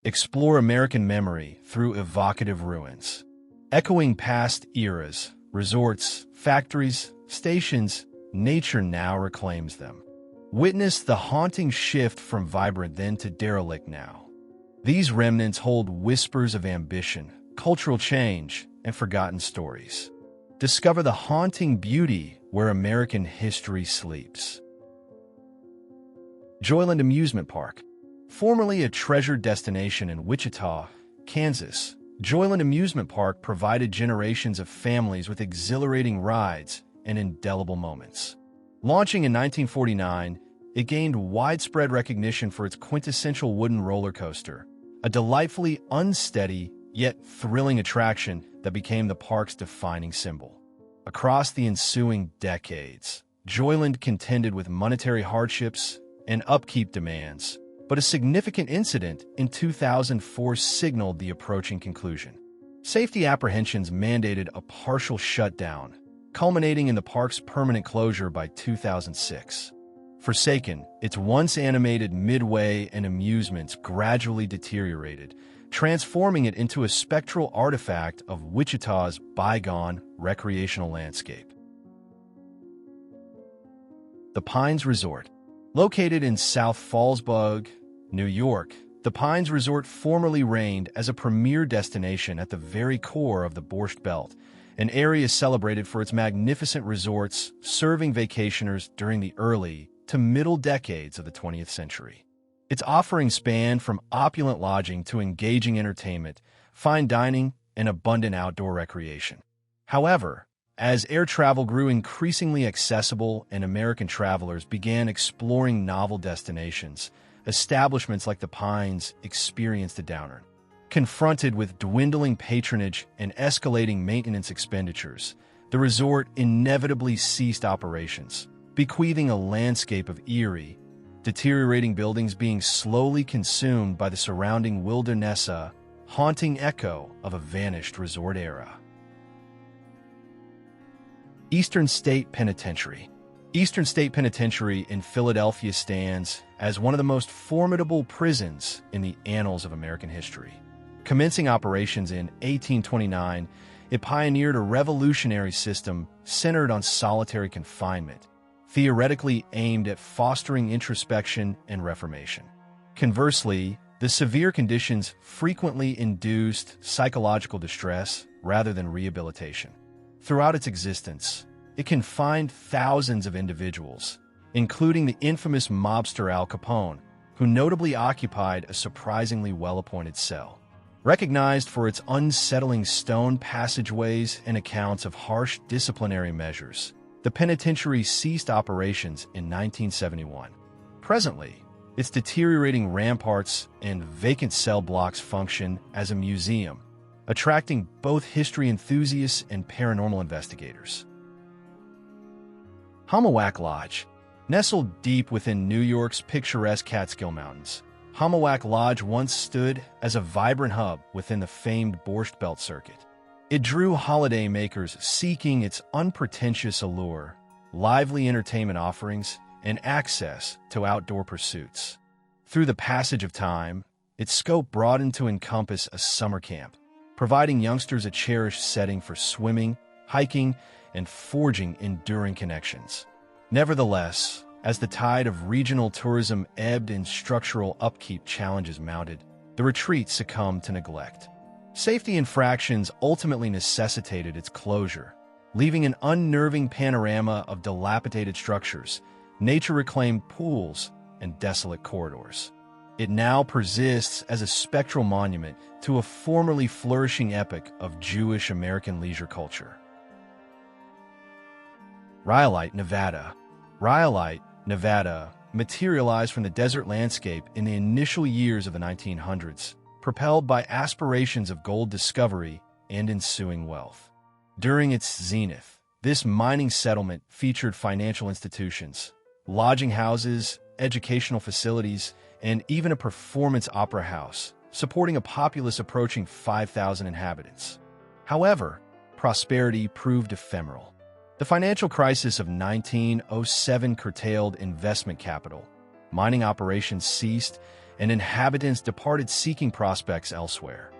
Explore American memory through evocative ruins. Echoing past eras, resorts, factories, stations, nature now reclaims them. Witness the haunting shift from vibrant then to derelict now. These remnants hold whispers of ambition, cultural change, and forgotten stories. Discover the haunting beauty where American history sleeps. Joyland Amusement Park. Formerly a treasured destination in Wichita, Kansas, Joyland Amusement Park provided generations of families with exhilarating rides and indelible moments. Launching in 1949, it gained widespread recognition for its quintessential wooden roller coaster, a delightfully unsteady yet thrilling attraction that became the park's defining symbol. Across the ensuing decades, Joyland contended with monetary hardships and upkeep demands, but a significant incident in 2004 signaled the approaching conclusion. Safety apprehensions mandated a partial shutdown, culminating in the park's permanent closure by 2006. Forsaken, its once animated midway and amusements gradually deteriorated, transforming it into a spectral artifact of Wichita's bygone recreational landscape. The Pines Resort. Located in South Fallsburg, New York, the Pines Resort formerly reigned as a premier destination at the very core of the Borscht Belt, an area celebrated for its magnificent resorts serving vacationers during the early to middle decades of the 20th century. Its offerings spanned from opulent lodging to engaging entertainment, fine dining, and abundant outdoor recreation. However, as air travel grew increasingly accessible and American travelers began exploring novel destinations, establishments like the Pines experienced a downturn. Confronted with dwindling patronage and escalating maintenance expenditures, the resort inevitably ceased operations, bequeathing a landscape of eerie, deteriorating buildings being slowly consumed by the surrounding wilderness, a haunting echo of a vanished resort era. Eastern State Penitentiary. Eastern State Penitentiary in Philadelphia stands as one of the most formidable prisons in the annals of American history. Commencing operations in 1829, it pioneered a revolutionary system centered on solitary confinement, theoretically aimed at fostering introspection and reformation. Conversely, the severe conditions frequently induced psychological distress rather than rehabilitation. Throughout its existence, it confined thousands of individuals, including the infamous mobster Al Capone, who notably occupied a surprisingly well-appointed cell. Recognized for its unsettling stone passageways and accounts of harsh disciplinary measures, the penitentiary ceased operations in 1971. Presently, its deteriorating ramparts and vacant cell blocks function as a museum, attracting both history enthusiasts and paranormal investigators. Homowack Lodge. Nestled deep within New York's picturesque Catskill Mountains, Homowack Lodge once stood as a vibrant hub within the famed Borscht Belt circuit. It drew holidaymakers seeking its unpretentious allure, lively entertainment offerings, and access to outdoor pursuits. Through the passage of time, its scope broadened to encompass a summer camp, providing youngsters a cherished setting for swimming, hiking, and forging enduring connections. Nevertheless, as the tide of regional tourism ebbed and structural upkeep challenges mounted, the retreat succumbed to neglect. Safety infractions ultimately necessitated its closure, leaving an unnerving panorama of dilapidated structures, nature-reclaimed pools, and desolate corridors. It now persists as a spectral monument to a formerly flourishing epoch of Jewish American leisure culture. Rhyolite, Nevada. Rhyolite, Nevada, materialized from the desert landscape in the initial years of the 1900s, propelled by aspirations of gold discovery and ensuing wealth. During its zenith, this mining settlement featured financial institutions, lodging houses, educational facilities, and even a performance opera house, supporting a populace approaching 5,000 inhabitants. However, prosperity proved ephemeral. The financial crisis of 1907 curtailed investment capital, mining operations ceased, and inhabitants departed seeking prospects elsewhere.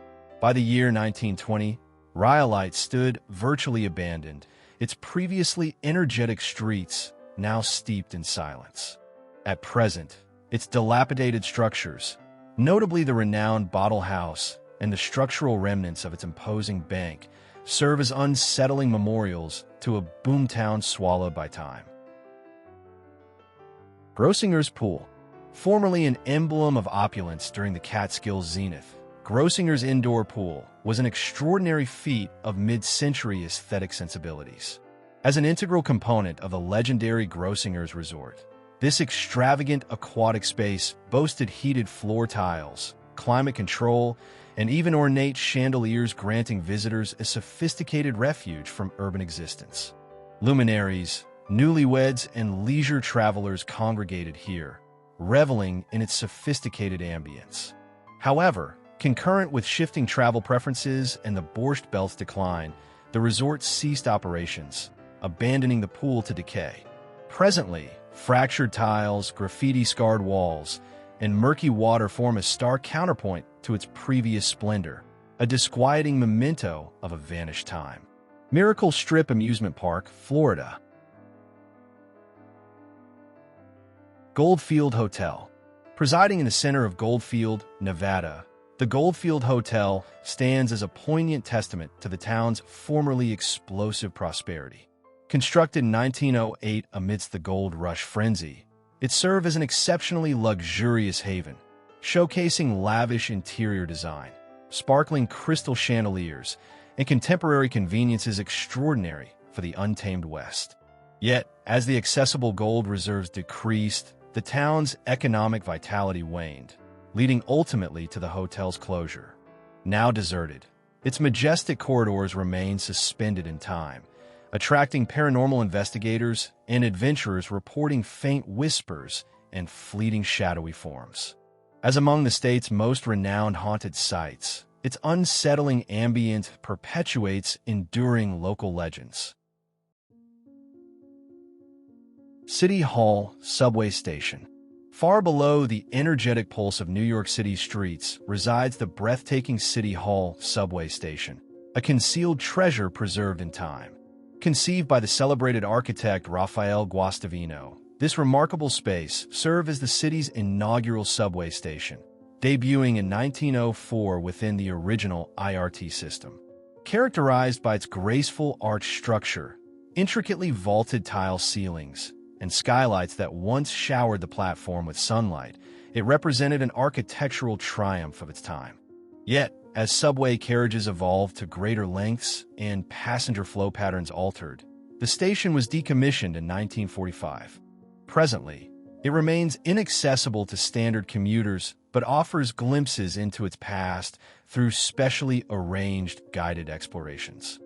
By the year 1920, Rhyolite stood virtually abandoned, its previously energetic streets now steeped in silence. At present, its dilapidated structures, notably the renowned Bottle House and the structural remnants of its imposing bank, serve as unsettling memorials to a boomtown swallowed by time. Grossinger's Pool. Formerly an emblem of opulence during the Catskills' zenith, Grossinger's indoor pool was an extraordinary feat of mid-century aesthetic sensibilities. As an integral component of the legendary Grossinger's Resort, this extravagant aquatic space boasted heated floor tiles, climate control, and even ornate chandeliers, granting visitors a sophisticated refuge from urban existence. Luminaries, newlyweds, and leisure travelers congregated here, reveling in its sophisticated ambience. However, concurrent with shifting travel preferences and the Borscht Belt's decline, the resort ceased operations, abandoning the pool to decay. Presently, fractured tiles, graffiti-scarred walls, and murky water form a stark counterpoint to its previous splendor, a disquieting memento of a vanished time. Miracle Strip Amusement Park, Florida. Goldfield Hotel. Presiding in the center of Goldfield, Nevada, the Goldfield Hotel stands as a poignant testament to the town's formerly explosive prosperity. Constructed in 1908 amidst the gold rush frenzy, it served as an exceptionally luxurious haven, showcasing lavish interior design, sparkling crystal chandeliers, and contemporary conveniences extraordinary for the untamed West. Yet, as the accessible gold reserves decreased, the town's economic vitality waned, leading ultimately to the hotel's closure. Now deserted, its majestic corridors remain suspended in time, attracting paranormal investigators and adventurers reporting faint whispers and fleeting shadowy forms. As among the state's most renowned haunted sites, its unsettling ambient perpetuates enduring local legends. City Hall Subway Station. Far below the energetic pulse of New York City's streets resides the breathtaking City Hall Subway Station, a concealed treasure preserved in time. Conceived by the celebrated architect Raffaele Guastavino, this remarkable space served as the city's inaugural subway station, debuting in 1904 within the original IRT system. Characterized by its graceful arch structure, intricately vaulted tile ceilings, and skylights that once showered the platform with sunlight, it represented an architectural triumph of its time. Yet, as subway carriages evolved to greater lengths and passenger flow patterns altered, the station was decommissioned in 1945. Presently, it remains inaccessible to standard commuters but offers glimpses into its past through specially arranged guided explorations.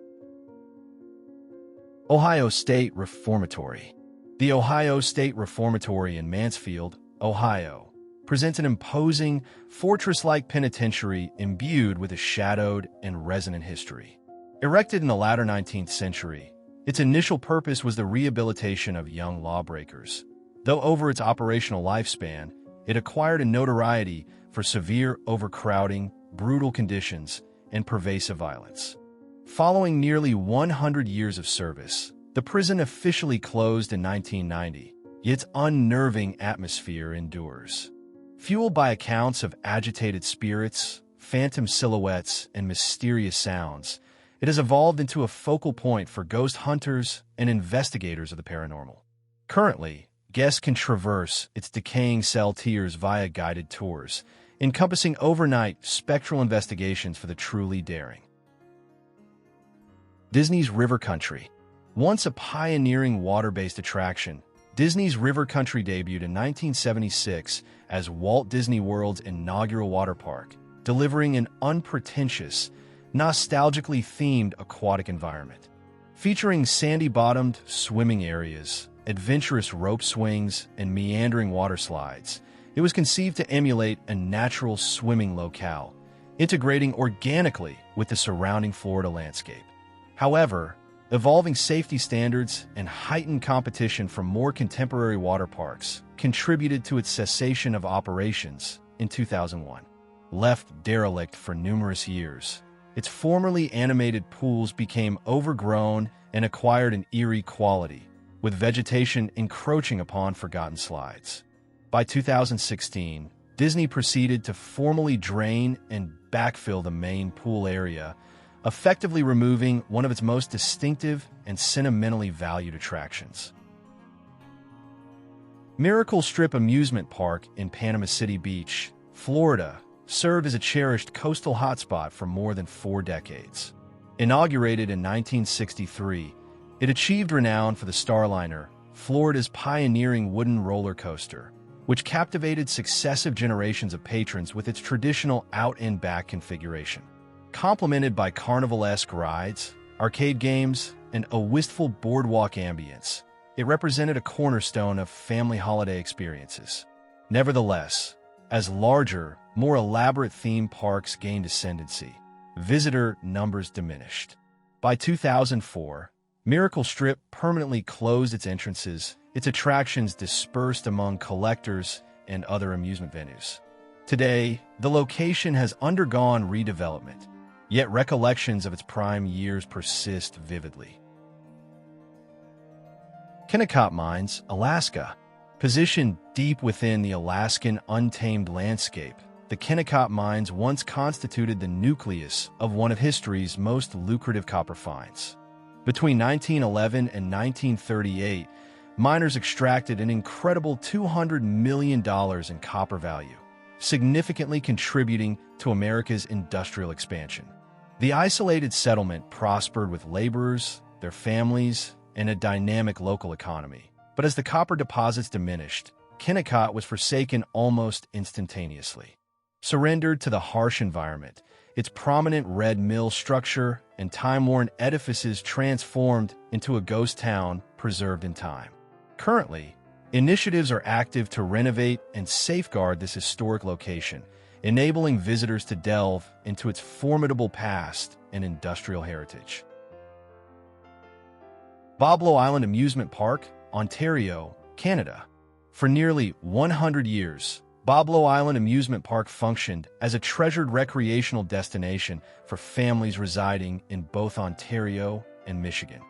Ohio State Reformatory. The Ohio State Reformatory in Mansfield, Ohio, presents an imposing, fortress-like penitentiary imbued with a shadowed and resonant history. Erected in the latter 19th century, its initial purpose was the rehabilitation of young lawbreakers, though over its operational lifespan, it acquired a notoriety for severe overcrowding, brutal conditions, and pervasive violence. Following nearly 100 years of service, the prison officially closed in 1990, yet its unnerving atmosphere endures. Fueled by accounts of agitated spirits, phantom silhouettes, and mysterious sounds, it has evolved into a focal point for ghost hunters and investigators of the paranormal. Currently, guests can traverse its decaying cell tiers via guided tours, encompassing overnight spectral investigations for the truly daring. Disney's River Country. Once a pioneering water-based attraction, Disney's River Country debuted in 1976 as Walt Disney World's inaugural water park, delivering an unpretentious, nostalgically themed aquatic environment. Featuring sandy-bottomed swimming areas, adventurous rope swings, and meandering water slides, it was conceived to emulate a natural swimming locale, integrating organically with the surrounding Florida landscape. However, evolving safety standards and heightened competition from more contemporary water parks contributed to its cessation of operations in 2001. Left derelict for numerous years, its formerly animated pools became overgrown and acquired an eerie quality, with vegetation encroaching upon forgotten slides. By 2016, Disney proceeded to formally drain and backfill the main pool area, effectively removing one of its most distinctive and sentimentally valued attractions. Miracle Strip Amusement Park in Panama City Beach, Florida, served as a cherished coastal hotspot for more than 4 decades. Inaugurated in 1963, it achieved renown for the Starliner, Florida's pioneering wooden roller coaster, which captivated successive generations of patrons with its traditional out-and-back configuration. Complemented by carnival-esque rides, arcade games, and a wistful boardwalk ambience, it represented a cornerstone of family holiday experiences. Nevertheless, as larger, more elaborate theme parks gained ascendancy, visitor numbers diminished. By 2004, Miracle Strip permanently closed its entrances, its attractions dispersed among collectors and other amusement venues. Today, the location has undergone redevelopment, yet recollections of its prime years persist vividly. Kennecott Mines, Alaska. Positioned deep within the Alaskan untamed landscape, the Kennecott Mines once constituted the nucleus of one of history's most lucrative copper finds. Between 1911 and 1938, miners extracted an incredible $200 million in copper value, significantly contributing to America's industrial expansion. The isolated settlement prospered with laborers, their families, and a dynamic local economy. But as the copper deposits diminished, Kennecott was forsaken almost instantaneously. Surrendered to the harsh environment, its prominent red mill structure and time-worn edifices transformed into a ghost town preserved in time. Currently, initiatives are active to renovate and safeguard this historic location, enabling visitors to delve into its formidable past and industrial heritage. Boblo Island Amusement Park, Ontario, Canada. For nearly 100 years, Boblo Island Amusement Park functioned as a treasured recreational destination for families residing in both Ontario and Michigan.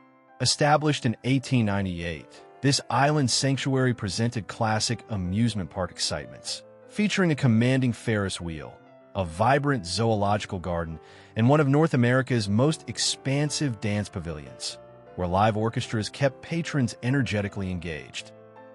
Established in 1898, this island sanctuary presented classic amusement park excitements, featuring a commanding Ferris wheel, a vibrant zoological garden, and one of North America's most expansive dance pavilions, where live orchestras kept patrons energetically engaged.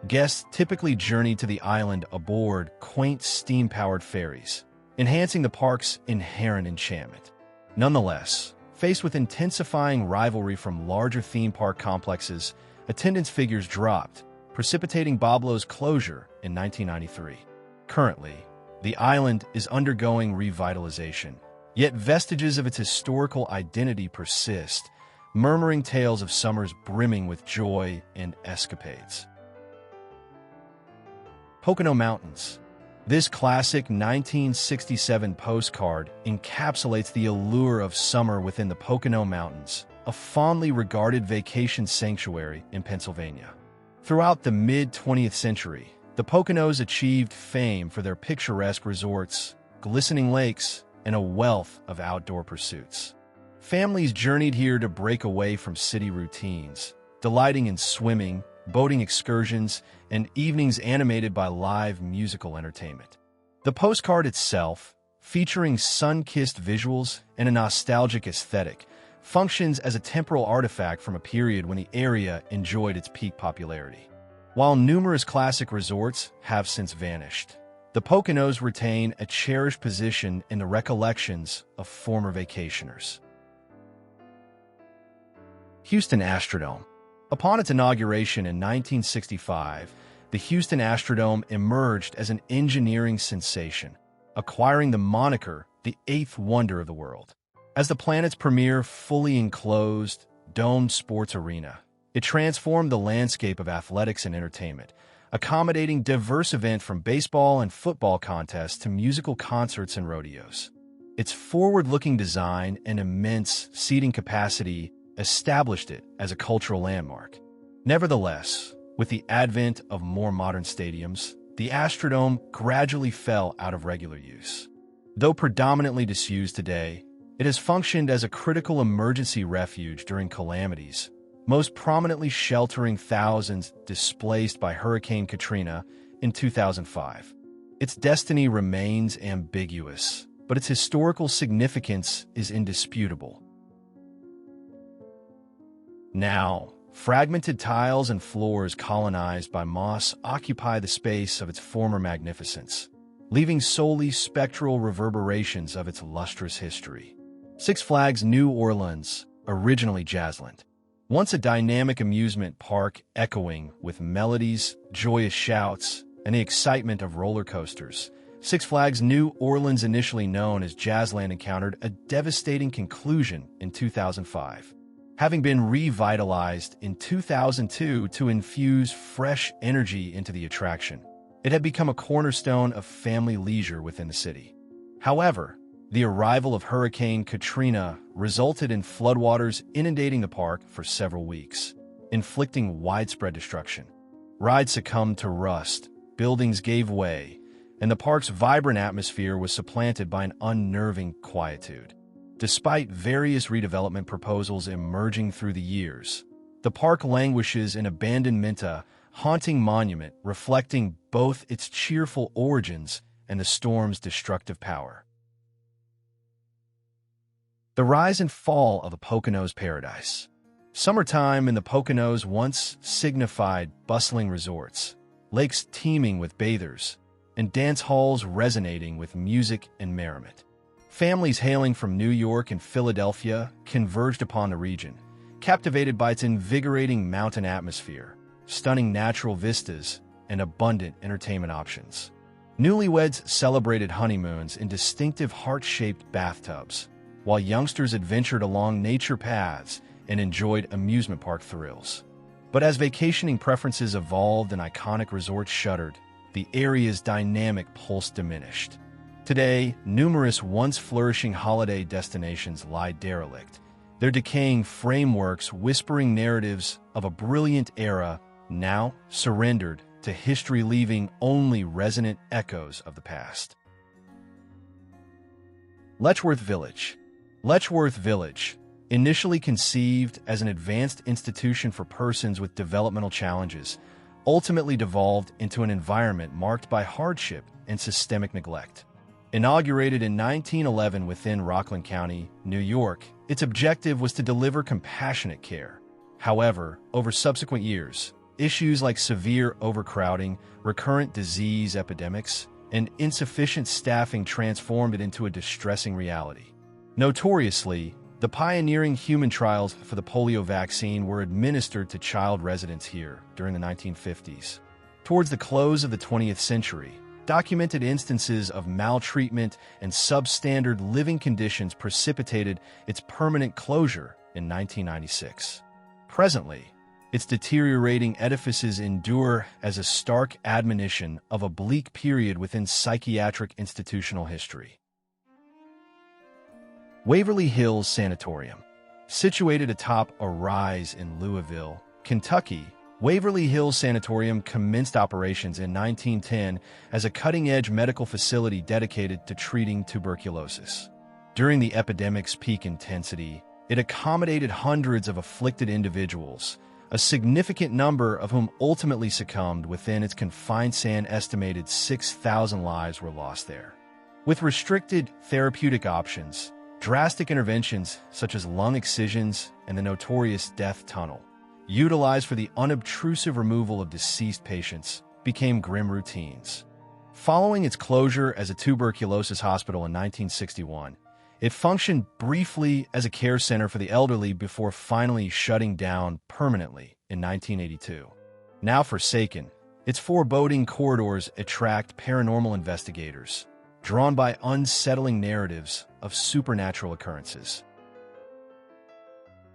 Guests typically journeyed to the island aboard quaint steam-powered ferries, enhancing the park's inherent enchantment. Nonetheless, faced with intensifying rivalry from larger theme park complexes, attendance figures dropped, precipitating Boblo's closure in 1993. Currently, the island is undergoing revitalization, yet vestiges of its historical identity persist, murmuring tales of summers brimming with joy and escapades. Pocono Mountains. This classic 1967 postcard encapsulates the allure of summer within the Pocono Mountains, a fondly regarded vacation sanctuary in Pennsylvania. Throughout the mid-20th century, the Poconos achieved fame for their picturesque resorts, glistening lakes, and a wealth of outdoor pursuits. Families journeyed here to break away from city routines, delighting in swimming, boating excursions, and evenings animated by live musical entertainment. The postcard itself, featuring sun-kissed visuals and a nostalgic aesthetic, functions as a temporal artifact from a period when the area enjoyed its peak popularity. While numerous classic resorts have since vanished, the Poconos retain a cherished position in the recollections of former vacationers. Houston Astrodome. Upon its inauguration in 1965, the Houston Astrodome emerged as an engineering sensation, acquiring the moniker the eighth wonder of the world. As the planet's premier fully enclosed, domed sports arena, it transformed the landscape of athletics and entertainment, accommodating diverse events from baseball and football contests to musical concerts and rodeos. Its forward-looking design and immense seating capacity established it as a cultural landmark. Nevertheless, with the advent of more modern stadiums, the Astrodome gradually fell out of regular use. Though predominantly disused today, it has functioned as a critical emergency refuge during calamities, most prominently sheltering thousands displaced by Hurricane Katrina in 2005. Its destiny remains ambiguous, but its historical significance is indisputable. Now, fragmented tiles and floors colonized by moss occupy the space of its former magnificence, leaving solely spectral reverberations of its lustrous history. Six Flags New Orleans, originally Jazzland, once a dynamic amusement park echoing with melodies, joyous shouts, and the excitement of roller coasters, Six Flags New Orleans, initially known as Jazzland, encountered a devastating conclusion in 2005. Having been revitalized in 2002 to infuse fresh energy into the attraction, it had become a cornerstone of family leisure within the city. However, the arrival of Hurricane Katrina resulted in floodwaters inundating the park for several weeks, inflicting widespread destruction. Rides succumbed to rust, buildings gave way, and the park's vibrant atmosphere was supplanted by an unnerving quietude. Despite various redevelopment proposals emerging through the years, the park languishes in abandonment, a haunting monument reflecting both its cheerful origins and the storm's destructive power. The rise and fall of the Poconos Paradise. Summertime in the Poconos once signified bustling resorts, lakes teeming with bathers, and dance halls resonating with music and merriment. Families hailing from New York and Philadelphia converged upon the region, captivated by its invigorating mountain atmosphere, stunning natural vistas, and abundant entertainment options. Newlyweds celebrated honeymoons in distinctive heart-shaped bathtubs, while youngsters adventured along nature paths and enjoyed amusement park thrills. But as vacationing preferences evolved and iconic resorts shuttered, the area's dynamic pulse diminished. Today, numerous once-flourishing holiday destinations lie derelict, their decaying frameworks whispering narratives of a brilliant era now surrendered to history, leaving only resonant echoes of the past. Letchworth Village. Letchworth Village, initially conceived as an advanced institution for persons with developmental challenges, ultimately devolved into an environment marked by hardship and systemic neglect. Inaugurated in 1911 within Rockland County, New York, its objective was to deliver compassionate care. However, over subsequent years, issues like severe overcrowding, recurrent disease epidemics, and insufficient staffing transformed it into a distressing reality. Notoriously, the pioneering human trials for the polio vaccine were administered to child residents here during the 1950s. Towards the close of the 20th century, documented instances of maltreatment and substandard living conditions precipitated its permanent closure in 1996. Presently, its deteriorating edifices endure as a stark admonition of a bleak period within psychiatric institutional history. Waverly Hills Sanatorium. Situated atop a rise in Louisville, Kentucky, Waverly Hills Sanatorium commenced operations in 1910 as a cutting-edge medical facility dedicated to treating tuberculosis. During the epidemic's peak intensity, it accommodated hundreds of afflicted individuals, a significant number of whom ultimately succumbed within its confined stand. Estimated 6,000 lives were lost there. With restricted therapeutic options, drastic interventions such as lung excisions and the notorious death tunnel, utilized for the unobtrusive removal of deceased patients, became grim routines. Following its closure as a tuberculosis hospital in 1961, it functioned briefly as a care center for the elderly before finally shutting down permanently in 1982. Now forsaken, its foreboding corridors attract paranormal investigators, drawn by unsettling narratives of supernatural occurrences.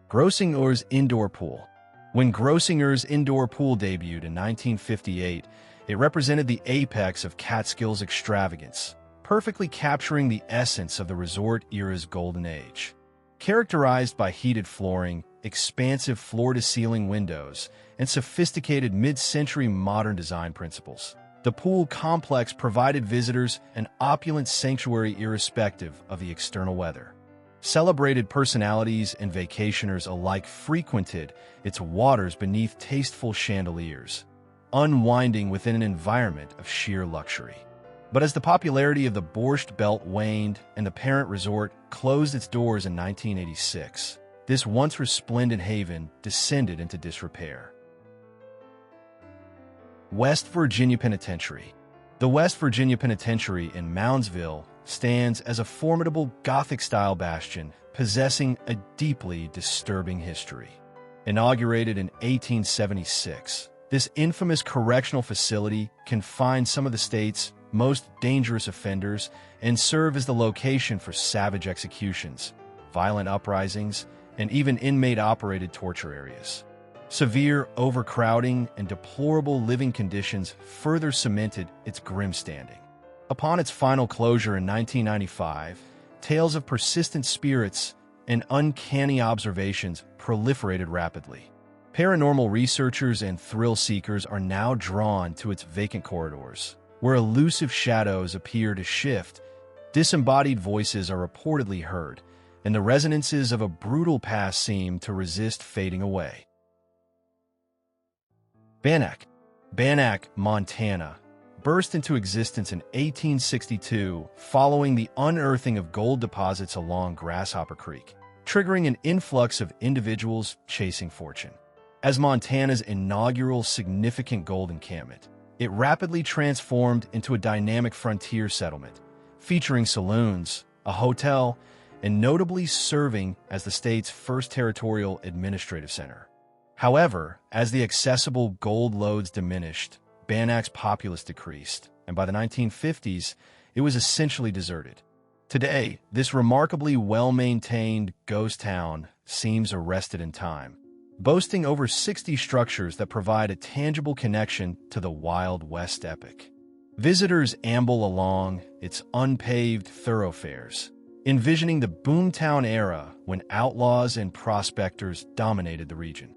Grossinger's Indoor Pool. When Grossinger's indoor pool debuted in 1958, it represented the apex of Catskills extravagance, perfectly capturing the essence of the resort era's golden age. Characterized by heated flooring, expansive floor-to-ceiling windows, and sophisticated mid-century modern design principles, The pool complex provided visitors an opulent sanctuary irrespective of the external weather. Celebrated personalities and vacationers alike frequented its waters beneath tasteful chandeliers, unwinding within an environment of sheer luxury. But as the popularity of the Borscht Belt waned and the parent resort closed its doors in 1986, this once resplendent haven descended into disrepair. West Virginia Penitentiary. The West Virginia Penitentiary in Moundsville stands as a formidable Gothic-style bastion possessing a deeply disturbing history. Inaugurated in 1876, this infamous correctional facility confined some of the state's most dangerous offenders and serve as the location for savage executions, violent uprisings, and even inmate-operated torture areas. Severe overcrowding and deplorable living conditions further cemented its grim standing. Upon its final closure in 1995, tales of persistent spirits and uncanny observations proliferated rapidly. Paranormal researchers and thrill-seekers are now drawn to its vacant corridors, where elusive shadows appear to shift, disembodied voices are reportedly heard, and the resonances of a brutal past seem to resist fading away. Bannack, Montana, burst into existence in 1862 following the unearthing of gold deposits along Grasshopper Creek, triggering an influx of individuals chasing fortune. As Montana's inaugural significant gold encampment, it rapidly transformed into a dynamic frontier settlement, featuring saloons, a hotel, and notably serving as the state's first territorial administrative center. However, as the accessible gold lodes diminished, Bannack's populace decreased, and by the 1950s, it was essentially deserted. Today, this remarkably well-maintained ghost town seems arrested in time, boasting over 60 structures that provide a tangible connection to the Wild West epic. Visitors amble along its unpaved thoroughfares, envisioning the boomtown era when outlaws and prospectors dominated the region.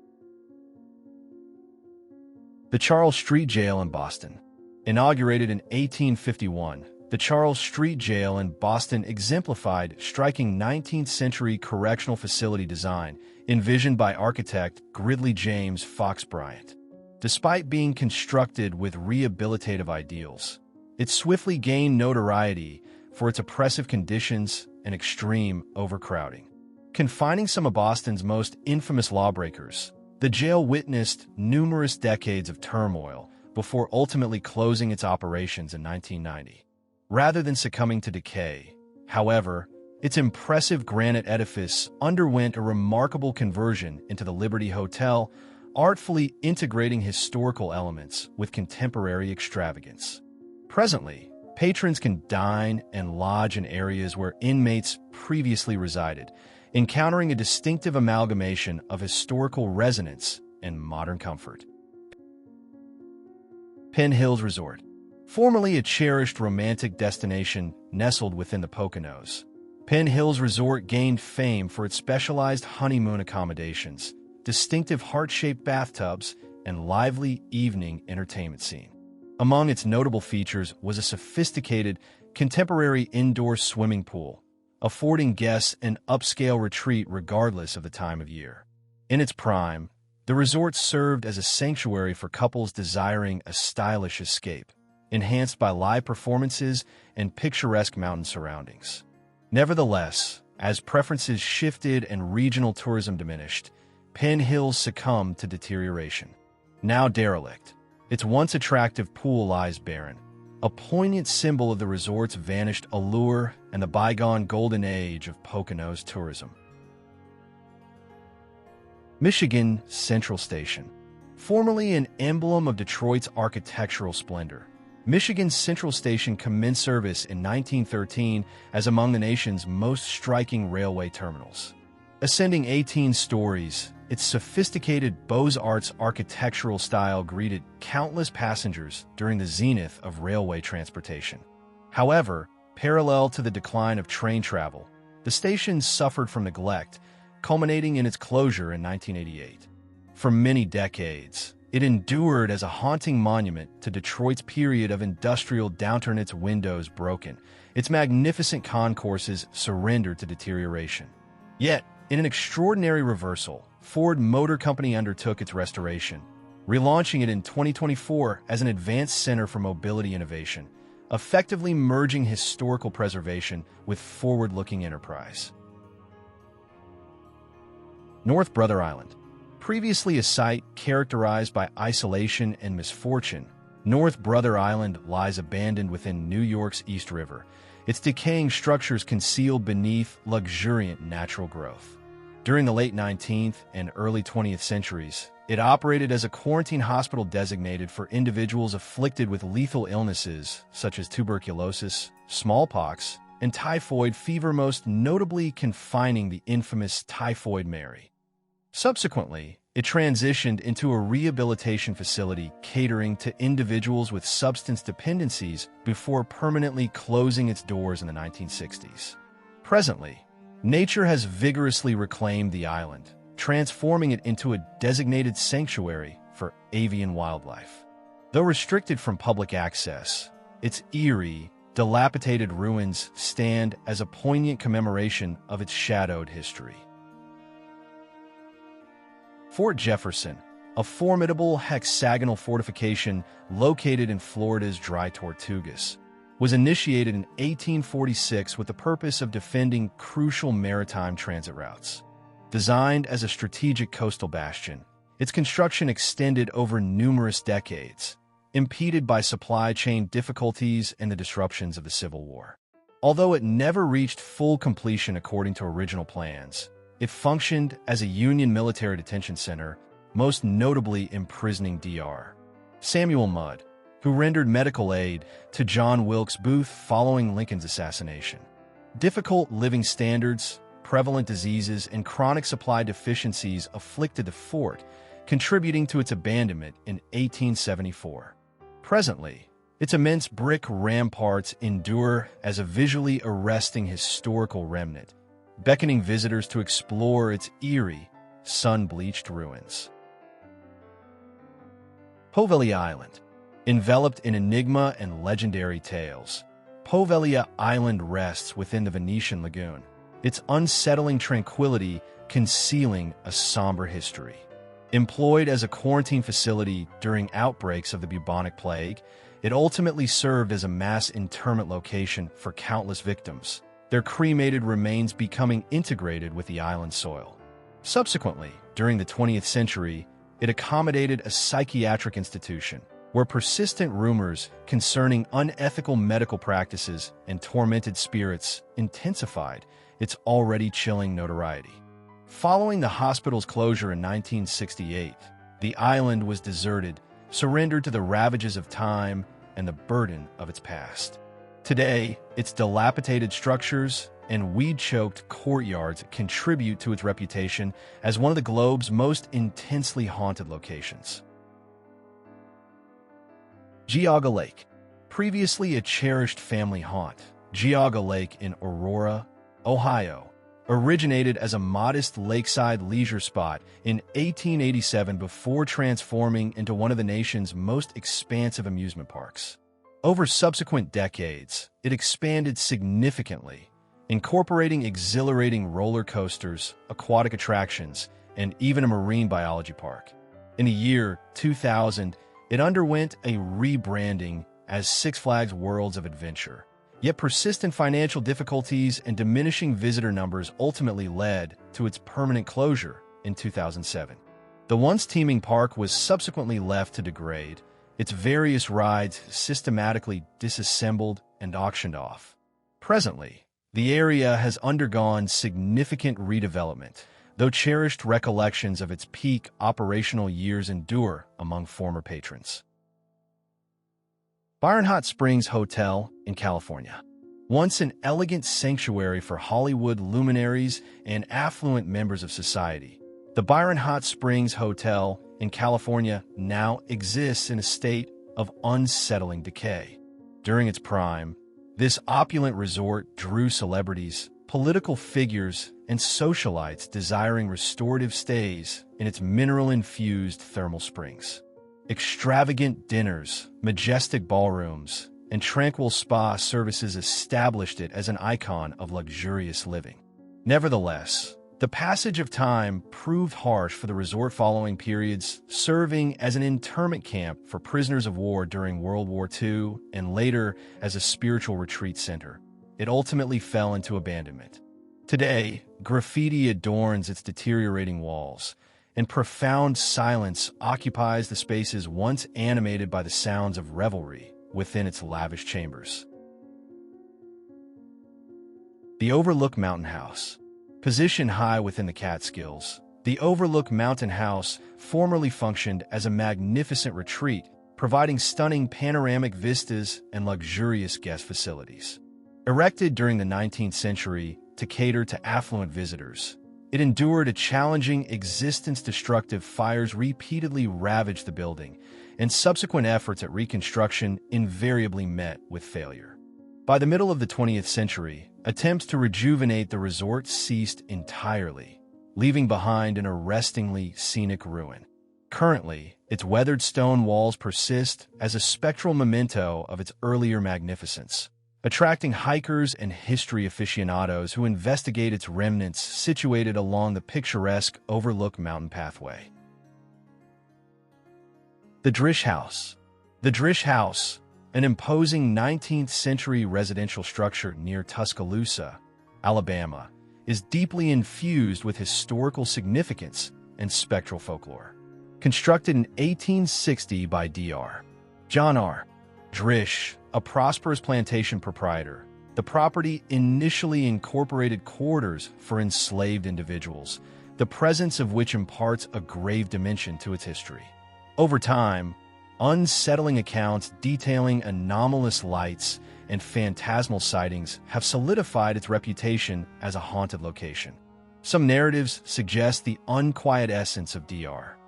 The Charles Street Jail in Boston. Inaugurated in 1851, the Charles Street Jail in Boston exemplified striking 19th-century correctional facility design envisioned by architect Gridley James Fox Bryant. Despite being constructed with rehabilitative ideals, it swiftly gained notoriety for its oppressive conditions and extreme overcrowding. Confining some of Boston's most infamous lawbreakers, the jail witnessed numerous decades of turmoil before ultimately closing its operations in 1990. Rather than succumbing to decay, however, its impressive granite edifice underwent a remarkable conversion into the Liberty Hotel, artfully integrating historical elements with contemporary extravagance. Presently, patrons can dine and lodge in areas where inmates previously resided, encountering a distinctive amalgamation of historical resonance and modern comfort. Penn Hills Resort. Formerly a cherished romantic destination nestled within the Poconos, Penn Hills Resort gained fame for its specialized honeymoon accommodations, distinctive heart-shaped bathtubs, and lively evening entertainment scene. Among its notable features was a sophisticated, contemporary indoor swimming pool, affording guests an upscale retreat regardless of the time of year. In its prime, the resort served as a sanctuary for couples desiring a stylish escape, enhanced by live performances and picturesque mountain surroundings. Nevertheless, as preferences shifted and regional tourism diminished, Penn Hills succumbed to deterioration. Now derelict, its once attractive pool lies barren, a poignant symbol of the resort's vanished allure and the bygone golden age of Poconos tourism. Michigan Central Station. Formerly an emblem of Detroit's architectural splendor, Michigan's Central Station commenced service in 1913 as among the nation's most striking railway terminals. Ascending 18 stories, its sophisticated Beaux-Arts architectural style greeted countless passengers during the zenith of railway transportation. However, parallel to the decline of train travel, the station suffered from neglect, culminating in its closure in 1988. For many decades, It endured as a haunting monument to Detroit's period of industrial downturn, its windows broken, its magnificent concourses surrendered to deterioration. Yet, in an extraordinary reversal, Ford Motor Company undertook its restoration, relaunching it in 2024 as an advanced center for mobility innovation, effectively merging historical preservation with forward-looking enterprise. North Brother Island. Previously a site characterized by isolation and misfortune, North Brother Island lies abandoned within New York's East River, its decaying structures concealed beneath luxuriant natural growth. During the late 19th and early 20th centuries, it operated as a quarantine hospital designated for individuals afflicted with lethal illnesses such as tuberculosis, smallpox, and typhoid fever, most notably confining the infamous Typhoid Mary. Subsequently, it transitioned into a rehabilitation facility catering to individuals with substance dependencies before permanently closing its doors in the 1960s. Presently, nature has vigorously reclaimed the island, transforming it into a designated sanctuary for avian wildlife. Though restricted from public access, its eerie, dilapidated ruins stand as a poignant commemoration of its shadowed history. Fort Jefferson, a formidable hexagonal fortification located in Florida's Dry Tortugas, was initiated in 1846 with the purpose of defending crucial maritime transit routes. Designed as a strategic coastal bastion, its construction extended over numerous decades, impeded by supply chain difficulties and the disruptions of the Civil War. Although it never reached full completion according to original plans, it functioned as a Union military detention center, most notably imprisoning Dr. Samuel Mudd, who rendered medical aid to John Wilkes Booth following Lincoln's assassination. Difficult living standards, prevalent diseases, and chronic supply deficiencies afflicted the fort, contributing to its abandonment in 1874. Presently, its immense brick ramparts endure as a visually arresting historical remnant, beckoning visitors to explore its eerie, sun-bleached ruins. Poveglia Island. Enveloped in enigma and legendary tales, Poveglia Island rests within the Venetian lagoon, its unsettling tranquility concealing a somber history. Employed as a quarantine facility during outbreaks of the bubonic plague, it ultimately served as a mass interment location for countless victims, their cremated remains becoming integrated with the island's soil. Subsequently, during the 20th century, it accommodated a psychiatric institution, where persistent rumors concerning unethical medical practices and tormented spirits intensified its already chilling notoriety. Following the hospital's closure in 1968, the island was deserted, surrendered to the ravages of time and the burden of its past. Today, its dilapidated structures and weed-choked courtyards contribute to its reputation as one of the globe's most intensely haunted locations. Geauga Lake. Previously a cherished family haunt, Geauga Lake in Aurora, Ohio, originated as a modest lakeside leisure spot in 1887 before transforming into one of the nation's most expansive amusement parks. Over subsequent decades, it expanded significantly, incorporating exhilarating roller coasters, aquatic attractions, and even a marine biology park. In the year 2000, it underwent a rebranding as Six Flags Worlds of Adventure. Yet persistent financial difficulties and diminishing visitor numbers ultimately led to its permanent closure in 2007. The once teeming park was subsequently left to degrade, its various rides systematically disassembled and auctioned off. Presently, the area has undergone significant redevelopment, though cherished recollections of its peak operational years endure among former patrons. Byron Hot Springs Hotel in California. Once an elegant sanctuary for Hollywood luminaries and affluent members of society, the Byron Hot Springs Hotel in California now exists in a state of unsettling decay. During its prime, this opulent resort drew celebrities, political figures, and socialites desiring restorative stays in its mineral-infused thermal springs. Extravagant dinners, majestic ballrooms, and tranquil spa services established it as an icon of luxurious living. Nevertheless, the passage of time proved harsh for the resort following periods, serving as an internment camp for prisoners of war during World War II and later as a spiritual retreat center. It ultimately fell into abandonment. Today, graffiti adorns its deteriorating walls, and profound silence occupies the spaces once animated by the sounds of revelry within its lavish chambers. The Overlook Mountain House. Positioned high within the Catskills, the Overlook Mountain House formerly functioned as a magnificent retreat, providing stunning panoramic vistas and luxurious guest facilities. Erected during the 19th century to cater to affluent visitors, it endured a challenging, existence-destructive fires repeatedly ravaged the building, and subsequent efforts at reconstruction invariably met with failure. By the middle of the 20th century, attempts to rejuvenate the resort ceased entirely, leaving behind an arrestingly scenic ruin. Currently, its weathered stone walls persist as a spectral memento of its earlier magnificence, attracting hikers and history aficionados who investigate its remnants situated along the picturesque Overlook Mountain Pathway. The Drish House. The Drish House, an imposing 19th-century residential structure near Tuscaloosa, Alabama, is deeply infused with historical significance and spectral folklore. Constructed in 1860 by Dr. John R. Drish, a prosperous plantation proprietor, the property initially incorporated quarters for enslaved individuals, the presence of which imparts a grave dimension to its history. Over time, unsettling accounts detailing anomalous lights and phantasmal sightings have solidified its reputation as a haunted location. Some narratives suggest the unquiet essence of Dr.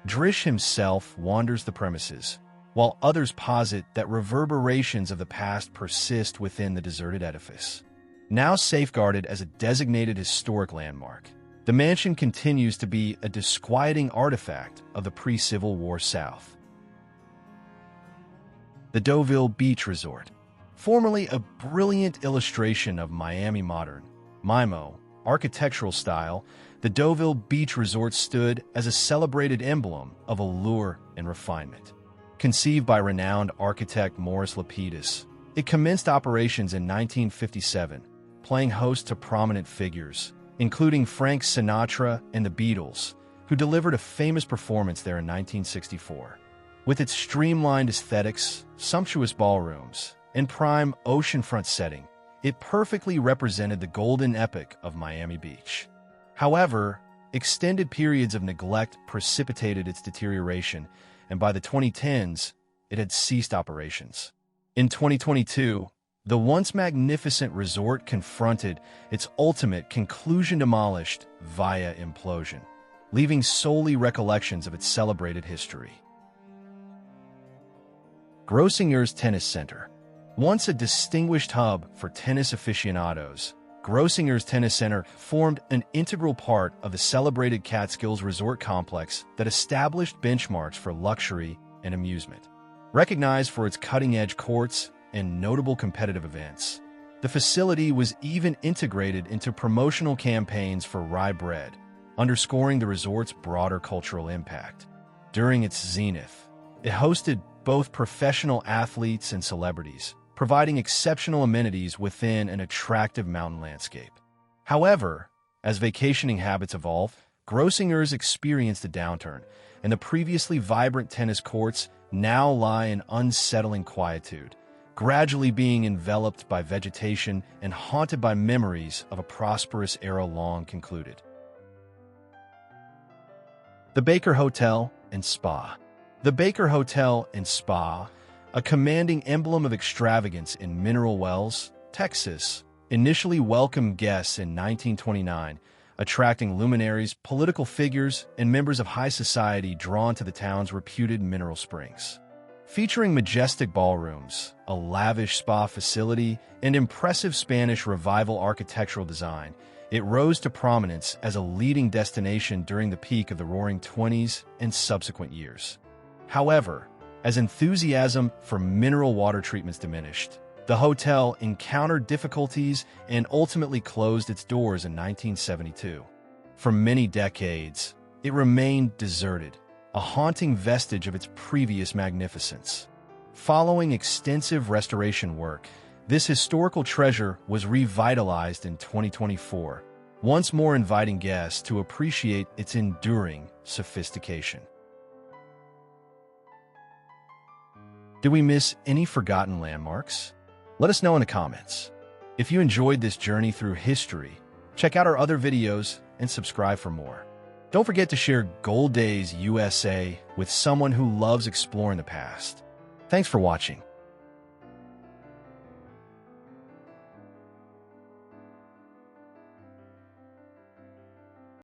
Drish himself wanders the premises, while others posit that reverberations of the past persist within the deserted edifice. Now safeguarded as a designated historic landmark, the mansion continues to be a disquieting artifact of the pre-Civil War South. The Deauville Beach Resort. Formerly a brilliant illustration of Miami modern, MIMO, architectural style, the Deauville Beach Resort stood as a celebrated emblem of allure and refinement. Conceived by renowned architect Morris Lapidus, it commenced operations in 1957, playing host to prominent figures, including Frank Sinatra and the Beatles, who delivered a famous performance there in 1964. With its streamlined aesthetics, sumptuous ballrooms, and prime oceanfront setting, it perfectly represented the golden epoch of Miami Beach. However, extended periods of neglect precipitated its deterioration, and by the 2010s, it had ceased operations. In 2022, the once magnificent resort confronted its ultimate conclusion, demolished via implosion, leaving solely recollections of its celebrated history. Grossinger's Tennis Center. Once a distinguished hub for tennis aficionados, Grossinger's Tennis Center formed an integral part of the celebrated Catskills resort complex that established benchmarks for luxury and amusement. Recognized for its cutting-edge courts and notable competitive events, the facility was even integrated into promotional campaigns for rye bread, underscoring the resort's broader cultural impact. During its zenith, it hosted both professional athletes and celebrities, providing exceptional amenities within an attractive mountain landscape. However, as vacationing habits evolve, Grossinger's experienced a downturn, and the previously vibrant tennis courts now lie in unsettling quietude, gradually being enveloped by vegetation and haunted by memories of a prosperous era long concluded. The Baker Hotel and Spa. The Baker Hotel and Spa, a commanding emblem of extravagance in Mineral Wells, Texas, initially welcomed guests in 1929, attracting luminaries, political figures, and members of high society drawn to the town's reputed mineral springs. Featuring majestic ballrooms, a lavish spa facility, and impressive Spanish Revival architectural design, it rose to prominence as a leading destination during the peak of the Roaring '20s and subsequent years. However, as enthusiasm for mineral water treatments diminished, the hotel encountered difficulties and ultimately closed its doors in 1972. For many decades, it remained deserted, a haunting vestige of its previous magnificence. Following extensive restoration work, this historical treasure was revitalized in 2024, once more inviting guests to appreciate its enduring sophistication. Did we miss any forgotten landmarks? Let us know in the comments. If you enjoyed this journey through history, check out our other videos and subscribe for more. Don't forget to share Gold Days USA with someone who loves exploring the past. Thanks for watching.